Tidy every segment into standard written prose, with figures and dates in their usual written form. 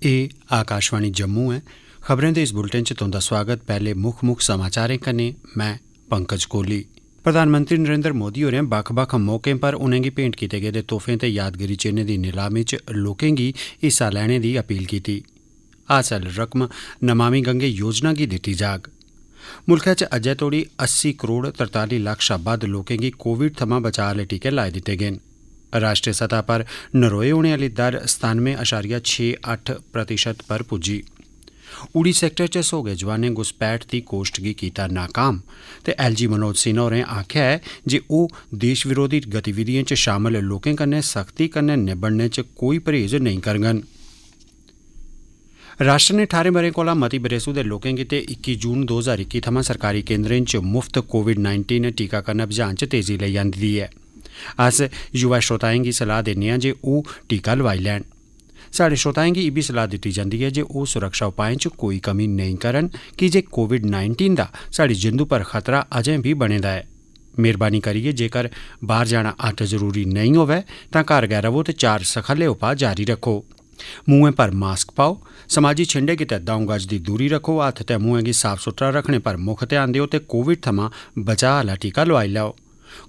एह् आकाशवाणी जम्मू है। खबरें दे इस बुलेटिन च तुंदा स्वागत। पहले मुक्ख समाचारें कन्नै मैं पंकज कोहली। प्रधानमंत्री नरेंद्र मोदी होरें बक्ख बक्ख मौकें पर उनेंगी भेंट कीते गेदे तोहफें ते यादगिरी चिन्हें दी नीलामी च लोकें गी हिस्सा लैने दी अपील कीती। हासल रकम नमामि गंगे योजना गी दित्ती जाग। मुल्खै च अज्जै तोड़ी 80 करोड़ 43 लक्ख शा बद्ध लोकें गी कोविड थमां बचाऽ आह्ले टीके लाई दित्ते गे न। राष्ट्रीय सतह पर नरोए होने आह्ली दर 97.68% पर पुज्जी। उड़ी सैक्टर च सोहगे जवानें घुसपैठ दी कोश्ट गी कीता नाकाम ते एलजी मनोज सिन्हा होरें आखेआ है जे ओह् देश विरोधी गतिविधिएं च शामल लोकें कन्नै सख्ती कन्नै निब्बड़ने च कोई परहेज नेईं करङन। राष्ट्र ने 18 ब'रें कोला मती बरेसू दे लोकें गितै 21 जून 2021 थमां सरकारी केंद्रें च मुफ्त कोविड-19 टीकाकरण अभियान च तेजी लेई आंदी दी ऐ। अस युवा श्रोताएं गी सलाह दिन्ने आं जे ओह् टीका लोआई लैन। साढ़े श्रोताएं गी इब्बी सलाह दित्ती जंदी ऐ जे ओह् सुरक्षा उपाएं च कोई कमी नेईं करन की जे कोविड-19 दा साढ़ी जिंदू पर खतरा अजें बी बने दा ऐ। मेहरबानी करियै जेकर बाहर जाना अत्त जरूरी नेईं होवै तां घर गै रवो ते 4 सखल्ले उपाऽ जारी रक्खो। मुंहें पर मास्क पाओ, समाजी छिंडे गितै 2 गज दी दूरी रक्खो, हत्थ ते मुंहें गी साफ सुथरा रखने पर मुक्ख ध्यान देओ ते कोविड थमां बचाऽ आह्ला टीका लोआई लैओ।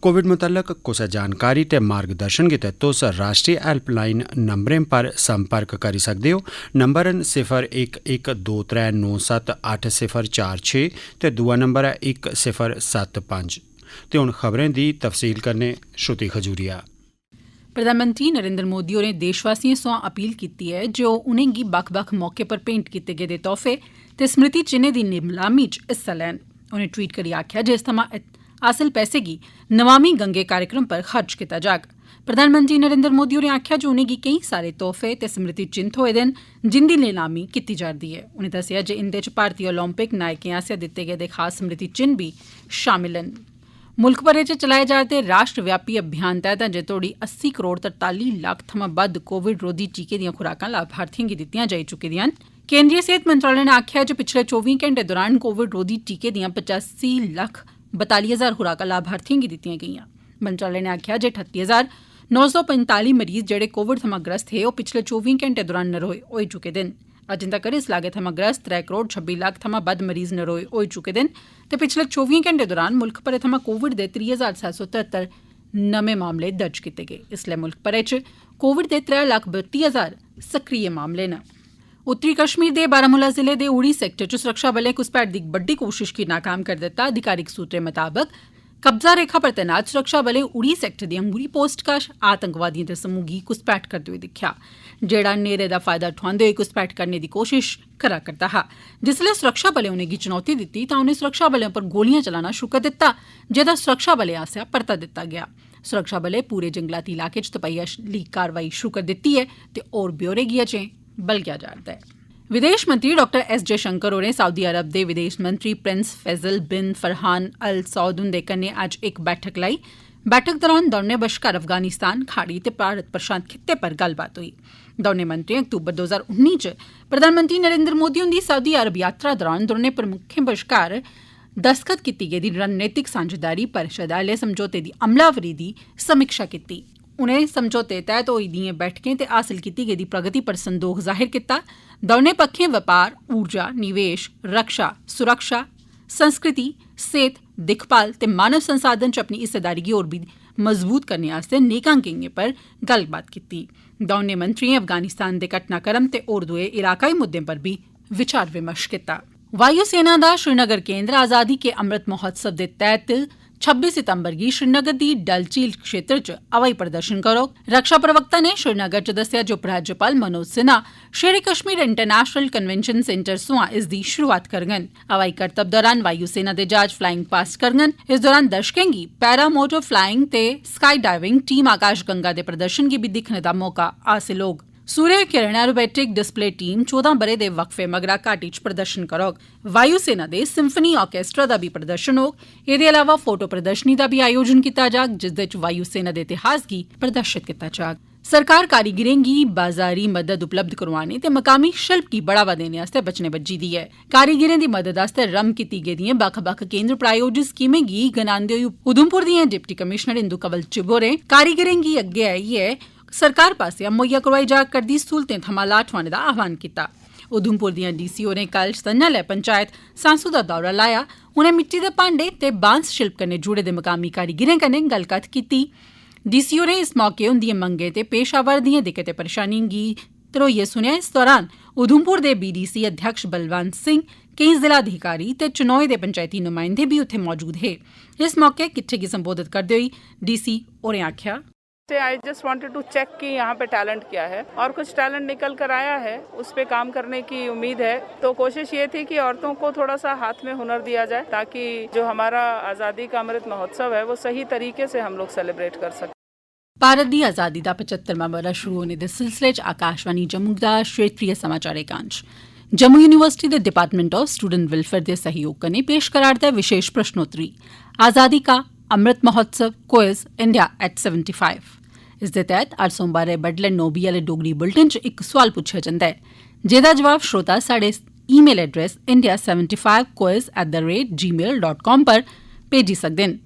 कोविड मुतलक कुसै जानकारी ते मार्गदर्शन गितै तुस राष्ट्रीय हैल्पलाइन नंबरें पर संपर्क करी सकदे हो। नंबर न 011239780046 ते दूआ नंबर है 1075। ते हुण खबरें दी तफसील कन्नै श्रुति खजूरिया। प्रधानमंत्री नरेंद्र मोदी होरें देशवासियें सोयां अपील कीती ऐ जे ओह् उनेंगी बक्ख बक्ख मौके पर भेंट कीते गेदे तोहफे ते स्मृति चिन्हें दी नीलामी च हिस्सा लैन। उनें ट्वीट करियै आखेआ जे इस थमां हासल पैसे गी नमामि गंगे कार्यक्रम पर खर्च कीता जाग। प्रधानमंत्री नरेंद्र मोदी होरें आखेआ जे उनेंगी केईं सारे तोहफे ते स्मृति चिन्ह थ्होए दे न जिंदी नीलामी कीती जा'रदी ऐ। उनें दस्सेआ जे इंदे च भारतीय ओलंपिक नायकें आसेआ दित्ते गेदे खास स्मृति चिन्ह बी शामिल न। मुल्ख भरै च चलाए जा'रदे राष्ट्रव्यापी अभियान तैह्त अजें तोड़ी 80 करोड़ 43 लक्ख थमां बद्ध कोविड रोधी टीके दियां खुराकां लाभार्थिएं गी दित्तियां जाई चुकी दियां न। केंद्रीय सेहत मंत्रालय नै आखेआ जे पिछले 24 घैंटे दौरान कोविड रोधी टीके दियां 85 लक्ष 42,000 खुराकां लाभार्थिएं गी दित्तियां गेईआं। मंत्रालय नै आखेआ जे 38,945 मरीज जेहड़े कोविड थमां ग्रस्त हे ओह् पिछले 24 घैंटे दौरान नरोए होई चुके दे न। अजें तक्कर इस लागै थमां ग्रस्त 3 करोड़ 26 लक्ख थमां बद्ध मरीज नरोए होई चुके दे न ते पिछले 24 घैंटे दौरान मुल्ख भरै थमां कोविड दे 30,773 नमें मामले दर्ज कीते गे। इसलै मुल्ख भरै च कोविड दे 3,32,000 सक्रिय मामले न। उत्तरी कश्मीर दे बारामूला जिले दे उड़ी सैक्टर च सुरक्षाबलें घुसपैठ दी इक बड्डी कोशिश गी नाकाम करी दित्ता। अधिकारिक सूत्रें मताबक कब्जा रेखा पर तैनात सुरक्षाबलें उड़ी सैक्टर दी अंगूरी पोस्ट कश आतंकवादिएं दे समूह गी घुसपैठ करदे होई दिक्खेआ, जेहड़ा न्हेरे दा फायदा ठोआंदे होई घुसपैठ करने दी कोशिश करा करदा हा। जिसलै सुरक्षाबलें उनेंगी चुनौती दित्ती तां उनें सुरक्षाबलें पर गोलियां चलाना शुरू करी दित्ता, जेह्दा सुरक्षाबलें आसेआ परता दित्ता गेआ। सुरक्षाबलें पूरे जंगलाती इलाके च तुपाई आह्ली कारवाई शुरू करी दित्ती ऐ ते होर ब्यौरे गी अजें बलगेआ जा'रदा ऐ। विदेश मंत्री डॉ एस जयशंकर होरें सऊदी अरब दे विदेश मंत्री प्रिंस फैसल बिन फरहान अल सऊद हुंदे कन्नै अज्ज इक बैठक लाई। बैठक दौरान दौनें बश्कार अफगानिस्तान, खाड़ी ते भारत प्रशांत खित्ते पर गल्लबात होई। दौनें मंत्रिएं अक्तूबर 2019 च प्रधानमंत्री नरेंद्र मोदी हुंदी सऊदी अरब यात्रा दौरान दौनें प्रमुखें बश्कार दस्तखत कीती गेदी रणनीतिक सांझेदारी परिषद आह्ले समझौते दी अमलावरी दी समीक्षा कीती। उनें समझौते तैह्त होई दिएं बैठकें ते हासल कीती गेदी प्रगति पर संदोख जाहिर कीता। दौनें पक्खें बपार, ऊर्जा, निवेश, रक्षा, सुरक्षा, संस्कृति, सेहत, दिक्खभाल ते मानव संसाधन च अपनी हिस्सेदारी गी होर बी मजबूत करने आस्तै नेकां गेइयें पर गल्लबात कीती। दौनें मंत्रिएं अफगानिस्तान दे घटनाक्रम ते होर दुए इलाकाई मुद्दें पर बी विचार विमर्श कीता। वायु सेना दा श्रीनगर केंद्र आजादी के अमृत महोत्सव दे तैह्त 26 सितंबर गी श्रीनगर दी डल झील क्षेत्र च हवाई प्रदर्शन करोग। रक्षा प्रवक्ता ने श्रीनगर च दस्सेआ जे उपराज्यपाल मनोज सिन्हा शेरे कश्मीर इंटरनेशनल कन्वेंशन सेंटर सोयां इसदी शुरुआत करङन। हवाई करतब दौरान वायु सेना दे जहाज फ्लाइंग पास्ट करङन। इस दौरान दर्शकें गी पैरामोटर फ्लाइंग ते स्काई डाइविंग, टीम आकाश गंगा दे प्रदर्शन गी बी दिक्खने दा मौका हासिल होग। Surya Kiran aerobatic display team 14 ब'रे दे वक्फे मगरा घाटी च प्रदर्शन करोग। वायु सेना दे सिम्फनी आर्केस्ट्रा दा बी प्रदर्शन होग। एह्दे अलावा फोटो प्रदर्शनी दा बी आयोजन कीता जाग, जिसदे च वायु सेना दे इतिहास गी प्रदर्शित कीता जाग। सरकार कारीगिरें गी बाजारी मदद उपलब्ध करोआने ते मकामी शिल्प गी बढ़ावा देने आस्तै बचने बज्झी दी ऐ। कारीगिरें दी मदद आस्तै रम्म कीती गेदिएं बक्ख बक्ख केंद्र प्रायोजित स्कीमें गी गनांदे होई उधमपुर दियां डिप्टी कमिशनर इंदू कंवल चिब होरें कारीगिरें गी अग्गे आइयै सरकार पासेआ मुहैया करोआई जा करदी सहूलतें थमां लाह् ठोआने दा आह्वान कीता। उधमपुर दियां डीसी होरें कल संझा'लै पंचायत सांसू दा दौरा लाया। उनें मिट्टी दे भांडे ते बांस शिल्प कन्नै जुड़े दे मकामी कारीगिरें कन्नै गल्लकत्थ कीती। डीसी होरें इस मौके उंदिएं मंगें ते पेश आवा'रदिएं दिक्कतें ते परेशानिएं गी धरोइयै सुनेआ। इस दौरान उधमपुर दे बीडीसी अध्यक्ष बलवंत सिंह, केईं जिला अधिकारी ते चनोए दे पंचायती नुमाइंदे बी उत्थे मौजूद हे। इस मौके किट्ठे गी संबोधित करदे होई डीसी होरें आखेआ, I just wanted to check कि यहाँ पे टैलेंट क्या है और कुछ टैलेंट निकल कर आया है, उस पे काम करने की उम्मीद है। तो कोशिश ये थी कि औरतों को थोड़ा सा हाथ में हुनर दिया जाए ताकि जो हमारा आज़ादी का अमृत महोत्सव है वो सही तरीके से हम लोग सेलिब्रेट कर सकें। भारत दी आज़ादी दा 75वां ब'रा शुरू होने दे सिलसिले च आकाशवाणी जम्मू दा क्षेत्रीय समाचार एकांश जम्मू यूनिवर्सिटी दे डिपार्टमेंट ऑफ स्टूडेंट वेलफेयर दे सहयोग कन्नै पेश करा'रदा विशेष प्रश्नोत्तरी आज़ादी का Amrit Mahotsav quiz India at 75। इस दे तैह्त अज्ज सोमवारें बड्डलै 9 बजे आह्ले डोगरी बुलेटिन च इक सोआल पुच्छेआ जंदा ऐ, जेह्दा जवाब श्रोता साढ़े ईमेल एड्रेस india75quiz@gmail.com पर भेजी सकदे न।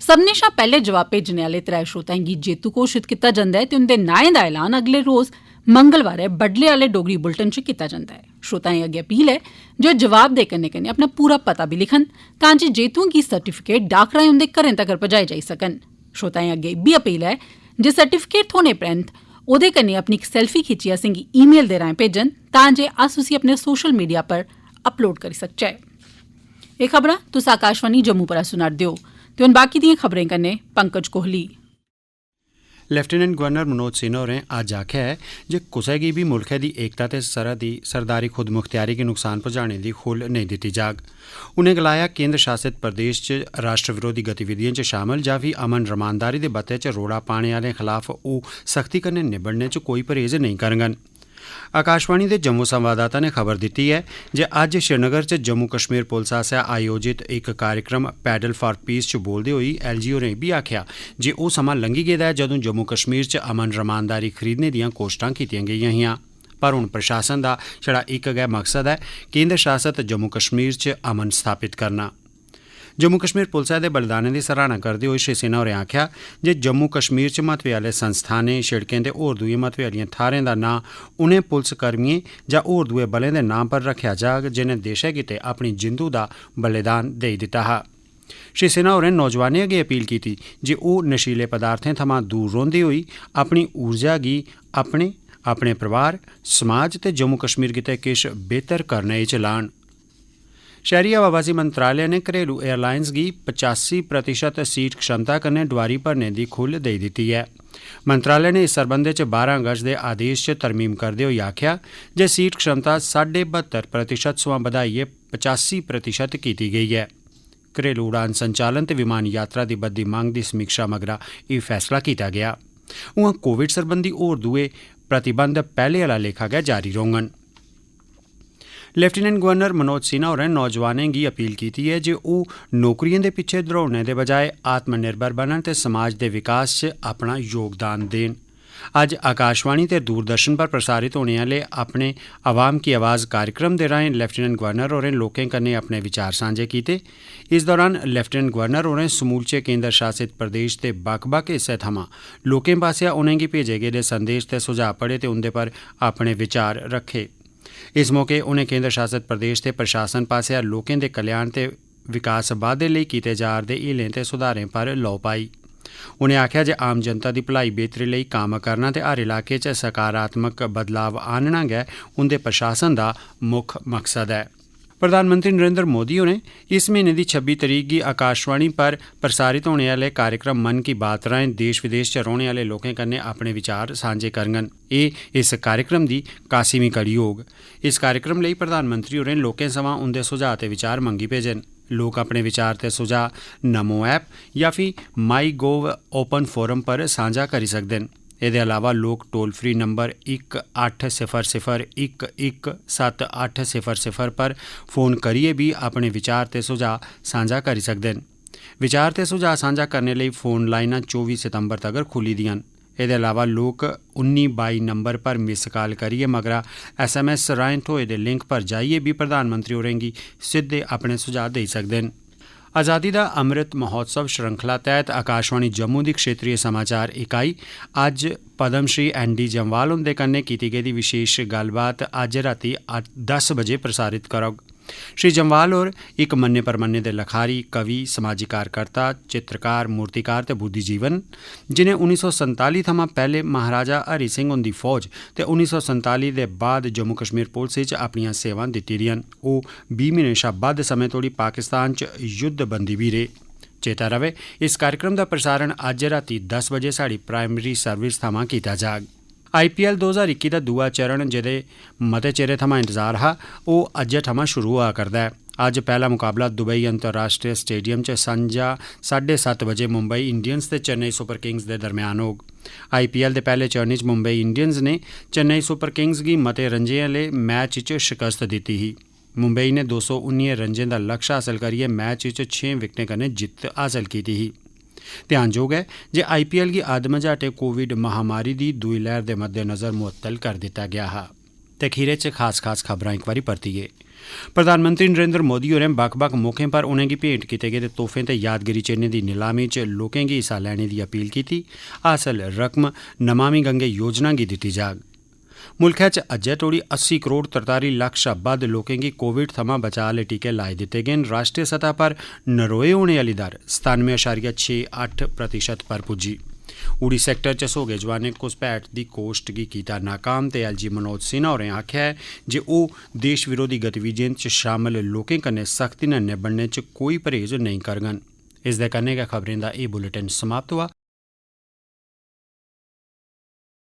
सभनें शा पैह्ले जवाब भेजने आह्ले 3 श्रोताएं गी जेतू घोषित कीता जंदा ऐ ते उंदे नाएं दा ऐलान अगले रोज मंगलवारें बड्डलै आह्ले डोगरी बुलेटिन च कीता जंदा ऐ। श्रोताएं अग्गें अपील ऐ जे जवाब दे कन्नै कन्नै अपना पूरा पता बी लिखन तां जे जेतुएं गी सर्टिफिकेट डाक राएं उंदे घरें तगर पजाए जाई सकन। श्रोताएं अग्गें इब्बी अपील ऐ जे सर्टिफिकेट थ्होने परैंत ओह्दे कन्नै अपनी इक सेल्फी खिच्चियै असेंगी ईमेल दे राएं भेजन तां जे अस उसी अपने सोशल मीडिया पर अपलोड करी सकचै। एह् खबरां तुस आकाशवाणी जम्मू पर सुना'रदे ओ ते हुन बाकी दिएं खबरें कन्नै पंकज कोहली। लेफ्टिनेंट गवर्नर मनोज सिन्हा होरें अज्ज आखेआ है जे कुसै गी बी मुल्खै दी एकता ते सरदारी खुद मुख्तियारी गी नुकसान पहुंचाने दी खुल्ल नेईं दित्ती जाग। उनें गलाया केंद्र शासित प्रदेश च राष्ट्र विरोधी गतिविधिएं च शामल जां फ्ही अमन रमानदारी दे बत्ते च रोड़ा पाने आह्लें खिलाफ ओह् सख्ती कन्नै निबड़ने च कोई परहेज नेईं करङन। आकाशवाणी दे जम्मू संवाददाता ने खबर दित्ती है जे अज्ज श्रीनगर च जम्मू कश्मीर पुलस आसेआ आयोजित इक कार्यक्रम पैडल फॉर पीस च बोलदे होई एलजी होरें बी आखेआ जे ओह् समां लंघी गेदा ऐ जदूं जम्मू कश्मीर च अमन रमानदारी खरीदने दियां कोशटां कीतियां गेईआं हियां। पर हुण प्रशासन दा छड़ा इक गै मकसद है केंद्र शासित जम्मू कश्मीर च अमन स्थापित करना। जम्मू कश्मीर पुलसै दे बलिदानें दी सराहना करदे होई श्री सिन्हा होरें आखेआ जे जम्मू कश्मीर च महत्वै आह्ले संस्थानें शिड़कें ते होर दुए महत्वै आह्लिएं थाह्रें दा नां उनें पुलसकर्मिएं जां होर दुए बलें दे नां पर रक्खेआ जाग जिनें देशै गित्तै अपनी जिंदू दा बलिदान देई दित्ता हा। श्री सिन्हा होरें नौजवानें अग्गें अपील कीती जे ओह् नशीले पदार्थें थमां दूर रौंह्दे होई अपनी ऊर्जा गी अपने परिवार, समाज ते जम्मू कश्मीर गित्तै किश बेहतर करने च लान। शहरी हवाबाजी मंत्रालय ने घरेलू एयरलाइंस गी 85% सीट क्षमता कन्नै डोआरी भरने दी खुल्ल देई दित्ती ऐ। मंत्रालय ने इस सरबंधै च 12 अगस्त दे आदेश च तरमीम करदे होई आखेआ जे सीट क्षमता 72% सोयां बधाइयै 85% कीती गेई ऐ। घरेलू उड़ान संचालन ते विमान यात्रा दी बद्धी मंग दी समीक्षा मगरा एह् फैसला कीता गेआ। उआं कोविड सरबंधी होर दुए प्रतिबंध पैह्ले आह्ला लेखा गै जारी रौह्ङन। लेफ्टिनेंट गवर्नर मनोज सिन्हा होरें नौजवानें गी अपील कीती है जे ओह् नौकरियें दे पिच्छे दौड़ने दे बजाय आत्मनिर्भर बनन ते समाज दे विकास च अपना योगदान देन। अज्ज आकाशवाणी ते दूरदर्शन पर प्रसारित होने आह्ले अपने अवाम की आवाज़ कार्यक्रम दे राहें लेफ्टिनेंट गवर्नर होरें लोकें कन्नै अपने विचार सांझे कीते। इस दौरान लेफ्टिनेंट गवर्नर होरें समूलचे केंद्र शासित प्रदेश दे बक्ख-बक्ख हिस्से थमां लोकें पासेआ उनेंगी भेजे गेदे संदेश ते सुझाऽ पढ़े ते उंदे पर अपने विचार रखे। इस मौके उनें केंद्र शासित प्रदेश ते प्रशासन पासेआ लोकें दे कल्याण ते विकास बाद्दे लेई कीते जा'रदे हीलें ते सुधारें पर लौ पाई। उनें आखेआ जे आम जनता दी भलाई बेह्तरी लेई कम्म करना ते हर इलाके च सकारात्मक बदलाव आह्नना गै उंदे प्रशासन दा मुक्ख मकसद ऐ। प्रधानमंत्री नरेंद्र मोदी होरें इस महीने दी 26 तरीक गी आकाशवाणी पर प्रसारित होने आह्ले कार्यक्रम मन की बात राहें देश विदेश च रौह्ने आह्ले लोकें कन्नै अपने विचार सांझे करङन। एह् इस कार्यक्रम दी 81वीं कड़ी होग। इस कार्यक्रम लेई प्रधानमंत्री होरें लोकें सवां उंदे सुझाऽ ते विचार मंगी भेजन। लोक अपने विचार ते सुझाऽ नमो ऐप या फ्ही माई गोव ओपन फोरम पर सांझा करी सकदे न। एह्दे अलावा लोक टोल फ्री नंबर 1800-117800 पर फोन करियै भी अपने विचार ते सुझाऽ सांझा करी सकदे न। विचार ते सुझाऽ सांझा करने लेई फोन लाइनां 24 सितंबर तगर खुल्ली दियां न। एह्दे अलावा लोक 1922 नंबर पर मिस कॉल करियै मगरा SMS राहें थ्होए दे लिंक पर जाइयै भी प्रधानमंत्री होरें गी सिद्धे अपने सुझाऽ देई सकदे न। आज़ादी दा अमृत महोत्सव श्रृंखला तैह्त आकाशवाणी जम्मू दी क्षेत्रीय समाचार इकाई अज्ज पद्म श्री ND जम्वाल हुंदे कन्नै कीती गेदी विशेष गल्लबात अज्ज रातीं 10 बजे प्रसारित करोग। श्री जम्वाल होर इक मन्ने परमन्ने दे लखारी, कवि, समाजी कार्यकर्ता, चित्रकार, मूर्तिकार ते बुद्धिजीवन जिनें 1947 थमां पैह्ले महाराजा हरि सिंह हुंदी फौज ते 1947 दे बाद जम्मू कश्मीर पुलस च अपनियां सेवां दित्ती दियां न। ओह् 20 म्हीने शा बद्ध समें तोड़ी पाकिस्तान च युद्धबंदी बी रेह्। चेता रवै इस कार्यक्रम दा प्रसारण अज्ज रातीं 10 बजे साढ़ी प्राइमरी सर्विस थमां कीता जाग। IPL 2021 दा दूआ चरण जेह्दे मते चिरे थमां इंतजार हा ओह् अज्जै थमां शुरू होआ करदा ऐ। अज्ज पैह्ला मुकाबला दुबई अंतर्राष्ट्रीय स्टेडियम च संझा 7:30 बजे मुंबई इंडियंस ते चेन्नई सुपर किंग्स दे दरम्यान होग। IPL दे पैह्ले चरण च मुंबई इंडियंस ने चेन्नई सुपर किंग्स गी मते रंजें आह्ले मैच च शिकस्त दित्ती ही। मुंबई ने 219 रंजें दा लक्ष्य हासल करियै मैच च 6 विकटें कन्नै जित्त हासल कीती ही। ध्यानजोग ऐ जे IPL गी अद्धमझाटे कोविड महामारी दी दूई लैह्र दे मद्देनज़र मुअत्तल कर दित्ता गेआ हा। ते खीरै च खास खबरां इक बारी परतियै। प्रधानमंत्री नरेंद्र मोदी होरें बक्ख-बक्ख मौकें पर उनेंगी भेंट कीते गेदे तोहफें ते यादगिरी चिन्हें दी नीलामी च लोकें गी हिस्सा लैने दी अपील कीती। हासल रकम नमामि गंगे योजना गी दित्ती जाग। मुल्खै च अज्जै तोड़ी 80 करोड़ 43 लक्ख शा बद्ध लोकें गी कोविड थमां बचाऽ आह्ले टीके लाई दित्ते गे न। राष्ट्रीय सतह पर नरोए होने आह्ली दर 97.68% पर पुज्जी। उड़ी सैक्टर च सोगे जवानें घुसपैठ दी कोश्ट गी कीता नाकाम ते LG मनोज सिन्हा होरें आखेआ ऐ जे ओह् देश विरोधी गतिविधियें च शामल लोकें कन्नै सख्ती नै निब्बड़ने च कोई परहेज नेईं करङन। इसदे कन्नै गै खबरें दा एह् बुलेटिन समाप्त होआ।